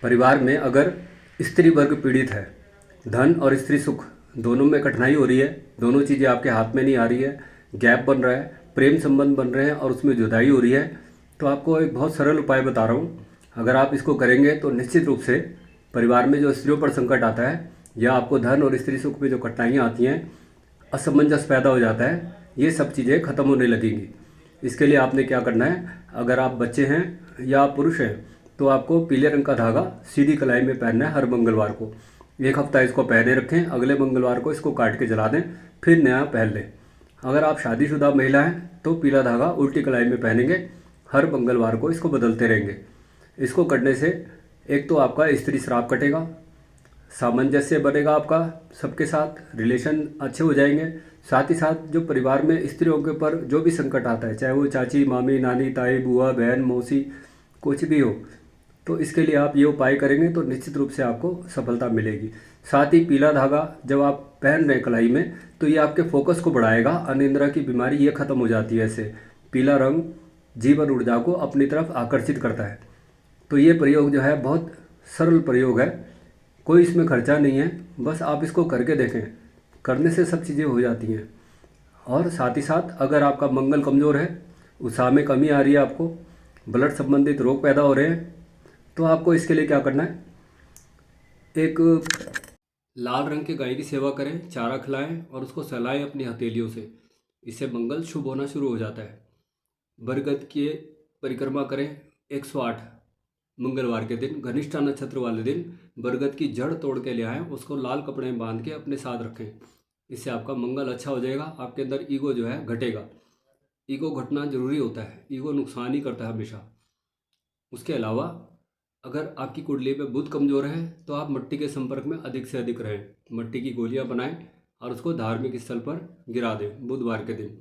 परिवार में अगर स्त्री वर्ग पीड़ित है, धन और स्त्री सुख दोनों में कठिनाई हो रही है, दोनों चीज़ें आपके हाथ में नहीं आ रही है, गैप बन रहा है, प्रेम संबंध बन रहे हैं और उसमें जुदाई हो रही है, तो आपको एक बहुत सरल उपाय बता रहा हूँ। अगर आप इसको करेंगे तो निश्चित रूप से परिवार में जो स्त्रियों पर संकट आता है या आपको धन और स्त्री सुख में जो कठिनाइयाँ आती हैं, असमंजस पैदा हो जाता है, ये सब चीज़ें खत्म होने लगेंगी। इसके लिए आपने क्या करना है, अगर आप बच्चे हैं या आप पुरुष हैं तो आपको पीले रंग का धागा सीधी कलाई में पहनना है हर मंगलवार को। एक हफ्ता इसको पहने रखें, अगले मंगलवार को इसको काट के जला दें, फिर नया पहन लें। अगर आप शादीशुदा महिला हैं तो पीला धागा उल्टी कलाई में पहनेंगे, हर मंगलवार को इसको बदलते रहेंगे। इसको करने से एक तो आपका स्त्री श्राप कटेगा, सामंजस्य बनेगा आपका सबके साथ, रिलेशन अच्छे हो जाएंगे। साथ ही साथ जो परिवार में स्त्रियों के ऊपर जो भी संकट आता है, चाहे वो चाची, मामी, नानी, ताई, बुआ, बहन, मौसी, कुछ भी हो, तो इसके लिए आप ये उपाय करेंगे तो निश्चित रूप से आपको सफलता मिलेगी। साथ ही पीला धागा जब आप पहन रहे हैं कलाई में तो ये आपके फोकस को बढ़ाएगा, अनिद्रा की बीमारी ये खत्म हो जाती है। ऐसे पीला रंग जीवन ऊर्जा को अपनी तरफ आकर्षित करता है। तो ये प्रयोग जो है बहुत सरल प्रयोग है, कोई इसमें खर्चा नहीं है, बस आप इसको करके देखें, करने से सब चीज़ें हो जाती हैं। और साथ ही साथ अगर आपका मंगल कमज़ोर है, उत्साह में कमी आ रही है, आपको ब्लड संबंधित रोग पैदा हो रहे हैं, तो आपको इसके लिए क्या करना है, एक लाल रंग के गाय की सेवा करें, चारा खिलाएं और उसको सहलाएं अपनी हथेलियों से। इससे मंगल शुभ होना शुरू हो जाता है। बरगद की परिक्रमा करें 108 मंगलवार के दिन, घनिष्ठा नक्षत्र वाले दिन बरगद की जड़ तोड़ के ले आएँ, उसको लाल कपड़े में बांध के अपने साथ रखें। इससे आपका मंगल अच्छा हो जाएगा, आपके अंदर ईगो जो है घटेगा। ईगो घटना जरूरी होता है, ईगो नुकसान ही करता है हमेशा। उसके अलावा अगर आपकी कुंडली में बुध कमज़ोर है तो आप मिट्टी के संपर्क में अधिक से अधिक रहें, मिट्टी की गोलियां बनाएं और उसको धार्मिक स्थल पर गिरा दें बुधवार के दिन।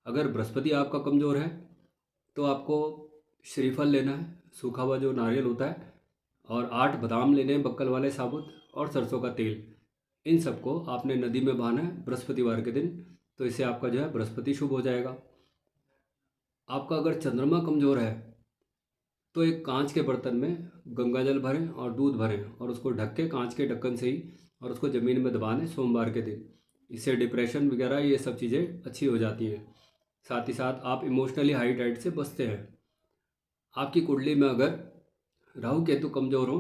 अगर बृहस्पति आपका कमज़ोर है तो आपको श्रीफल लेना है, सूखा हुआ जो नारियल होता है, और 8 बादाम लेने हैं बक्कल वाले साबुत, और सरसों का तेल। इन सबको आपने नदी में बहाना है बृहस्पतिवार के दिन, तो इससे आपका जो है बृहस्पति शुभ हो जाएगा। आपका अगर चंद्रमा कमज़ोर है तो एक कांच के बर्तन में गंगा जल भरें और दूध भरें और उसको ढक के कांच के ढक्कन से ही और उसको ज़मीन में दबा दें सोमवार के दिन। इससे डिप्रेशन वगैरह ये सब चीज़ें अच्छी हो जाती हैं। साथ ही साथ आप इमोशनली हाई टाइट से बचते हैं। आपकी कुंडली में अगर राहु केतु कमज़ोर हो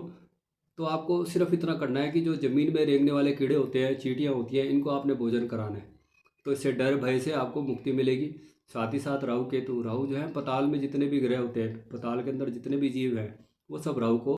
तो आपको सिर्फ इतना करना है कि जो ज़मीन में रेंगने वाले कीड़े होते हैं, चींटियाँ होती हैं, इनको आपने भोजन कराना है, तो इससे डर भय से आपको मुक्ति मिलेगी। साथ ही साथ राहु केतु, राहु जो है पताल में जितने भी ग्रह होते हैं, पताल के अंदर जितने भी जीव हैं, वो सब राहु को